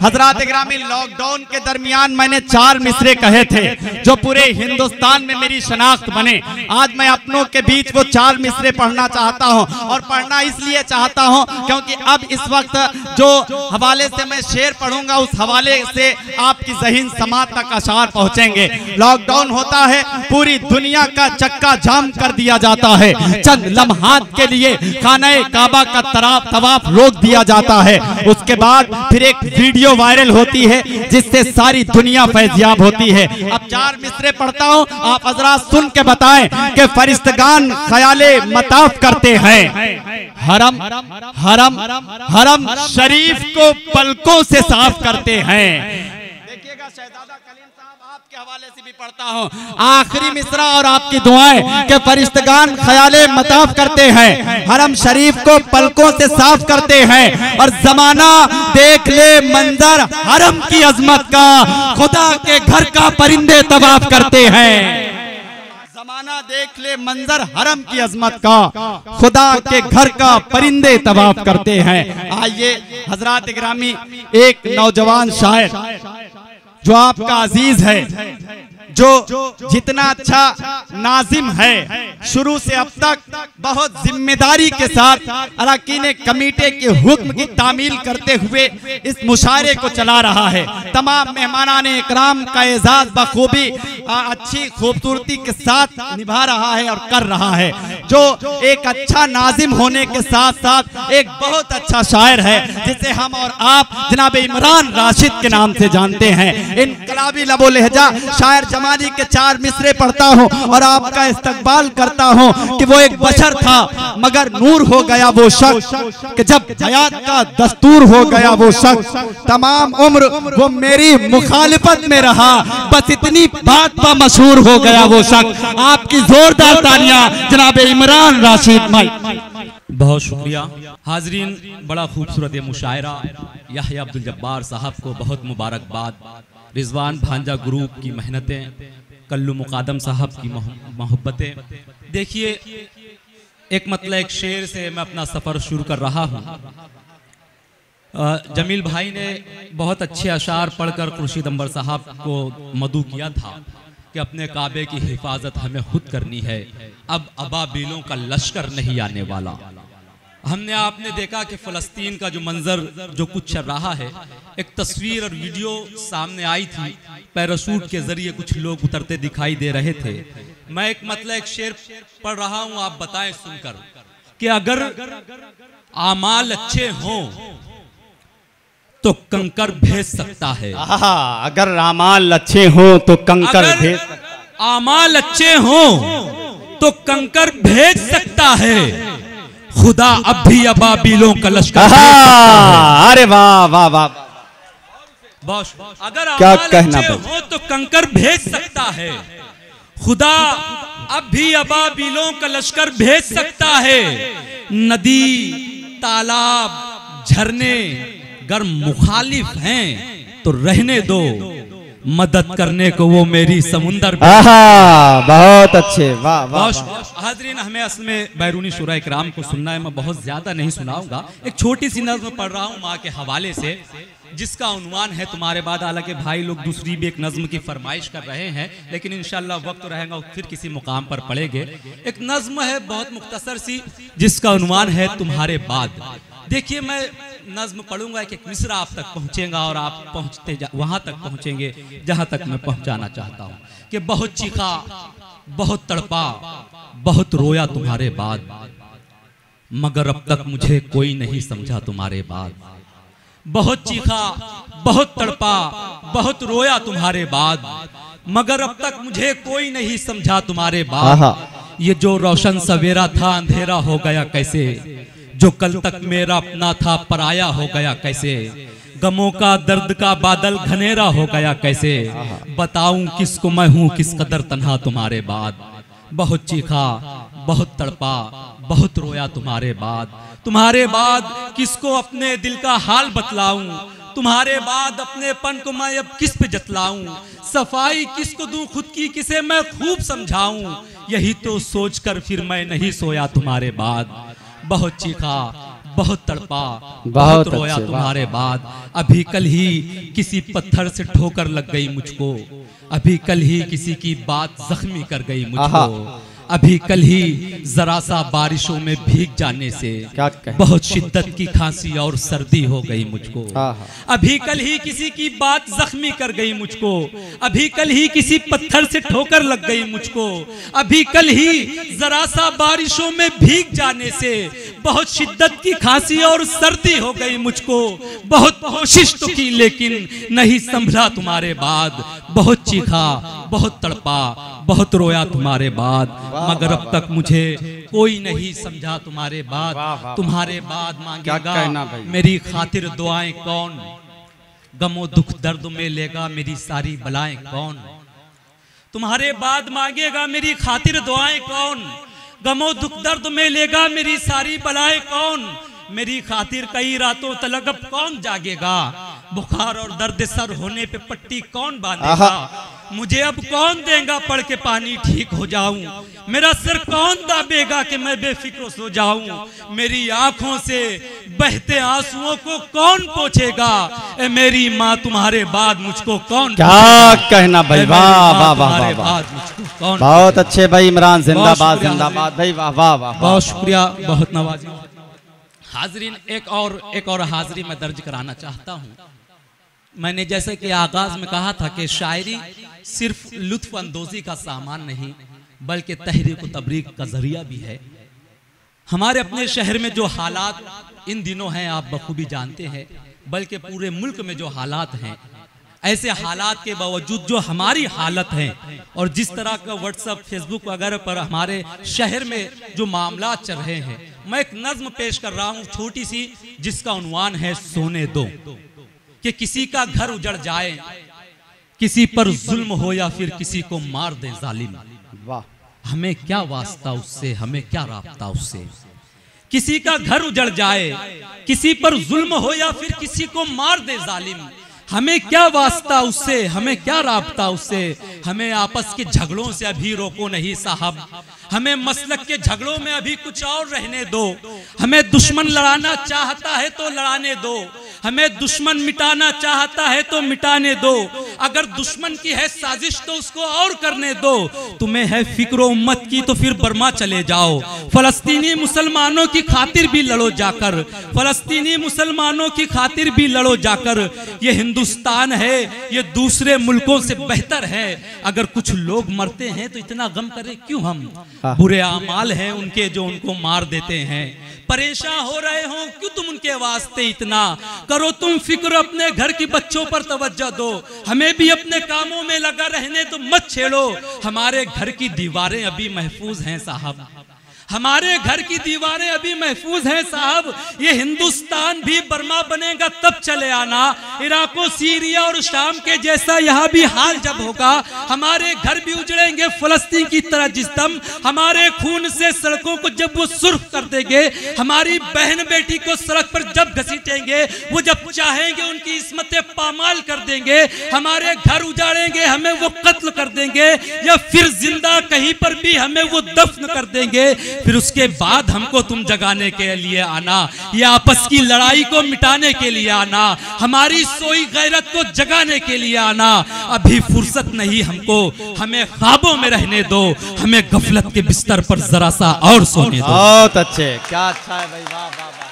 हजरात गिरामी, लॉकडाउन के दरमियान मैंने 4 मिसरे कहे थे जो पूरे हिंदुस्तान में मेरी शनाख्त बने। आज मैं अपनों के बीच वो 4 मिसरे पढ़ना चाहता हूँ, और पढ़ना इसलिए चाहता हूँ क्योंकि अब इस वक्त जो हवाले से मैं शेर पढ़ूंगा उस हवाले से आपकी ज़हीन समात तक अशार पहुँचेंगे। लॉकडाउन होता है, पूरी दुनिया का चक्का जाम कर दिया जाता है, चंद लम्हात के लिए खाने काबा का तवाफ रोक दिया जाता है। उसके बाद फिर एक वीडियो वायरल होती है जिससे सारी दुनिया फैज़याब होती है। अब 4 मिसरे पढ़ता हूँ, आप हज़रात सुन के बताएं कि फरिश्तगान ख्याले मताफ करते हैं, हरम हरम हरम शरीफ को पलकों से साफ करते हैं। देखिएगा शहजादा कलीम साहब, आपके हवाले से भी पढ़ता हूँ आखिरी मिसरा और आपकी दुआएं के फरिश्तगान ख्याले मताफ करते हैं, हरम शरीफ को पलकों से साफ करते हैं, और जमाना देख ले मंजर हरम की अजमत का, खुदा के घर का परिंदे तवाफ करते हैं। जमाना देख ले मंजर हरम की अजमत का, खुदा के घर का परिंदे तवाफ करते हैं। आइए हजरात गिरामी, एक नौजवान शायर जो आपका अजीज है, जो जितना अच्छा नाजिम है, शुरू से अब तक बहुत जिम्मेदारी के साथ अरकान कमेटी के हुक्म की तामील करते हुए इस मुशायरे को चला रहा है। तमाम मेहमानान इकराम का एजाज बखूबी अच्छी खूबसूरती के साथ निभा रहा है और कर रहा है, जो एक अच्छा नाजिम होने के साथ साथ एक बहुत अच्छा शायर है, जिसे हम और आप जनाब इमरान राशिद के नाम से जानते हैं। इनकलाबी लबो लहजा शायर जमानी के 4 मिसरे पढ़ता हूँ और आपका इस्तकबाल करता हूँ कि वो एक बशर था मगर नूर हो गया वो शख्स, कि जब हयात का दस्तूर हो गया वो शख्स, तमाम उम्र वो मेरी मुखालिफत में रहा, बस इतनी बात पर मशहूर हो गया वो शख्स। आपकी जोरदार तालियां जनाब इमरान राशिद भाई। बहुत शुक्रिया हाजरीन, बड़ा खूबसूरत मुशायरा। याह्या अब्दुल जब्बार साहब को बहुत मुबारकबाद। रिजवान भांजा ग्रुप की मेहनतें, कल्लू मुकादम साहब की मोहब्बतें। देखिए, एक मतलब एक शेर से मैं अपना सफ़र शुरू कर रहा हूँ। जमील भाई ने बहुत अच्छे अशार पढ़कर खुर्शीद अंबर साहब को मदू किया था कि अपने काबे की हिफाजत हमें खुद करनी है, अब अबाबीलों का लश्कर नहीं आने वाला। हमने आपने देखा कि फ़लस्तीन का जो मंजर जो कुछ चल रहा है, एक तस्वीर और वीडियो सामने आई थी, पैराशूट के जरिए कुछ लोग उतरते दिखाई दे रहे थे। मैं एक मतलब एक शेर पढ़ रहा हूँ, आप बताएं सुनकर कि अगर आमाल अच्छे हों तो कंकर भेज सकता है। अगर आमाल अच्छे हों तो कंकर भेज सकता है। आमाल अच्छे हों तो कंकर भेज सकता है, खुदा अब भी अबाबीलों का लश्कर। अरे वाह वाह वाह, अगर क्या आमाल कहना अच्छे हो तो कंकर भेज सकता है, खुदा अब भी अबाबीलों का लश्कर भेज सकता है। नदी तालाब झरने अगर मुखालिफ हैं तो रहने दो, मदद करने को वो मेरी समुंदर। बहुत अच्छे, वाह वाह। हाजरीन, हमें असल में बैरूनी शुरा इकराम को सुनना है, मैं बहुत ज्यादा नहीं सुनाऊंगा। एक छोटी सी नज़्म पढ़ रहा हूँ माँ के हवाले से, जिसका उन्वान है तुम्हारे बाद। हालांकि भाई लोग दूसरी भी एक नज़्म की फरमाइश कर रहे हैं, लेकिन इंशाल्लाह वक्त रहेगा फिर किसी मुकाम पर पढ़ेंगे। एक नज़्म है बहुत मुख्तसर सी, जिसका उन्वान है तुम्हारे बाद। देखिए, मैं नज़्म पढ़ूंगा, एक मिसरा आप तक पहुंचेगा और आप पहुंचते वहां तक पहुंचेंगे जहां तक मैं पहुंचाना चाहता हूं। कि बहुत चीखा, बहुत तड़पा, बहुत रोया तुम्हारे बाद, मगर अब तक मुझे कोई नहीं समझा तुम्हारे बाद। बहुत चीखा, बहुत तड़पा, बहुत रोया तुम्हारे बाद, मगर अब तक मुझे कोई नहीं समझा तुम्हारे बाद। ये जो रोशन सवेरा था अंधेरा हो गया कैसे, जो कल तक मेरा अपना था पराया हो गया कैसे, गमों का दर्द का बादल घनेरा हो गया कैसे, बताऊं किसको मैं हूं किस कदर तन्हा तुम्हारे बाद। बहुत चीखा, बहुत तड़पा, बहुत रोया तुम्हारे बाद किसको अपने दिल का हाल बतलाऊं, तुम्हारे बाद अपनेपन को मैं अब किस पे जतलाऊं, सफाई किसको दूं खुद की किसे मैं खूब समझाऊं, यही तो सोचकर फिर मैं नहीं सोया तुम्हारे बाद। बहुत चीखा, बहुत तड़पा, बहुत रोया अच्छे, तुम्हारे बाद। अभी कल ही किसी पत्थर से ठोकर लग गई मुझको, अभी कल ही किसी की बात जख्मी कर गई मुझको, अभी कल ही जरा सा बारिशों में भीग जाने से बहुत शिद्दत की खांसी और सर्दी हो गई मुझको, अभी कल ही किसी की बात जख्मी कर गई मुझको, अभी कल ही किसी पत्थर से ठोकर लग गई मुझको, अभी कल ही जरा सा बारिशों में भीग जाने से बहुत शिद्दत की खांसी और सर्दी हो गई मुझको। बहुत कोशिश तो की लेकिन नहीं संभला तुम्हारे बाद, बहुत चीखा, बहुत तड़पा, बहुत रोया तुम्हारे बाद, मगर अब तक मुझे कोई नहीं समझा तुम्हारे बाद। तुम्हारे बाद मांगेगा मेरी खातिर दुआएं कौन, गमो दुख दर्द में लेगा मेरी सारी बलाएं कौन। तुम्हारे बाद मांगेगा मेरी खातिर दुआएं कौन, गमो दुख दर्द में लेगा मेरी सारी बलाएं कौन। मेरी खातिर कई रातों तलक अब कौन जागेगा, बुखार और दर्द सर होने पे पट्टी कौन बांधेगा। मुझे अब कौन देगा पढ़ के पानी ठीक हो जाऊं, मेरा सिर कौन दाबेगा कि मैं बेफिक्र सो जाऊं। मेरी आंखों से बहते आंसुओं को कौन पोंछेगा, ए मेरी माँ तुम्हारे बाद मुझको कौन। क्या कहना भाई, वाह वाह वाह वाह, बहुत अच्छे भाई इमरान, जिंदाबाद जिंदाबाद भाई, वाह वाह वाह, बहुत शुक्रिया, बहुत नवाजी। हाजरीन एक और हाजिरी मैं दर्ज कराना चाहता हूँ। मैंने जैसे कि आगाज में कहा था कि शायरी सिर्फ लुत्फ अंदोजी का सामान नहीं बल्कि तहरीक तबरीक का जरिया भी है। हमारे अपने शहर में जो हालात इन दिनों हैं आप बखूबी जानते हैं, बल्कि पूरे मुल्क में जो हालात हैं, ऐसे हालात के बावजूद जो हमारी हालत है और जिस तरह का व्हाट्सएप फेसबुक वगैरह पर हमारे शहर में जो मामला चल रहे हैं, मैं एक नज्म पेश कर रहा हूँ छोटी सी, जिसका उन्वान है सोने दो। कि किसी का घर उजड़ जाए, किसी पर जुल्म हो या फिर किसी को मार दे जालिम, हमें क्या वास्ता उससे, हमें क्या राब्ता उससे। किसी का घर उजड़ जाए, किसी पर जुल्म हो या फिर किसी को मार दे जालिम, हमें क्या वास्ता उससे, हमें क्या राब्ता उससे। हमें आपस के झगड़ों से अभी रोको नहीं साहब, हमें मसलक के झगड़ों में अभी कुछ और रहने दो। हमें दुश्मन लड़ाना चाहता है तो लड़ाने दो, हमें दुश्मन मिटाना चाहता है तो मिटाने दो। अगर दुश्मन की है साजिश तो उसको और करने दो। तुम्हें है फिक्र उम्मत की तो फिर बर्मा चले जाओ, फलस्तीनी मुसलमानों की खातिर भी लड़ो जाकर, फलस्तीनी मुसलमानों की खातिर भी लड़ो जाकर। ये हिंदुस्तान है, ये दूसरे मुल्कों से बेहतर है। अगर कुछ लोग मरते हैं तो इतना गम करें क्यों हम, बुरे आमाल हैं उनके जो उनको मार देते हैं। परेशान हो रहे हो क्यों तुम उनके वास्ते इतना, करो तुम फिक्र अपने घर की बच्चों पर तवज्जो दो। हमें भी अपने कामों में लगा रहने तो मत छेड़ो। हमारे घर की दीवारें अभी महफूज हैं साहब, हमारे घर की दीवारें अभी महफूज हैं साहब। ये हिंदुस्तान भी बर्मा बनेगा तब चले आना, इराक और सीरिया और शाम के जैसा यहाँ भी हाल जब होगा। हमारे घर भी उजड़ेंगे फलस्तीन की तरह जिस दम, हमारे खून से सड़कों को जब वो सुर्ख कर देंगे, हमारी बहन बेटी को सड़क पर जब घसीटेंगे, वो जब चाहेंगे उनकी इस्मतें पामाल कर देंगे। हमारे घर उजाड़ेंगे, हमें वो कत्ल कर देंगे, या फिर जिंदा कहीं पर भी हमें वो दफन कर देंगे। फिर उसके बाद हमको तुम जगाने के लिए आना, या आपस की लड़ाई को मिटाने के लिए आना, हमारी सोई गैरत को जगाने के लिए आना। अभी फुर्सत नहीं हमको, हमें ख्वाबों में रहने दो, हमें गफलत के बिस्तर पर जरा सा और सोने दो। बहुत अच्छे, क्या अच्छा है भाई, वाह वाह वाह।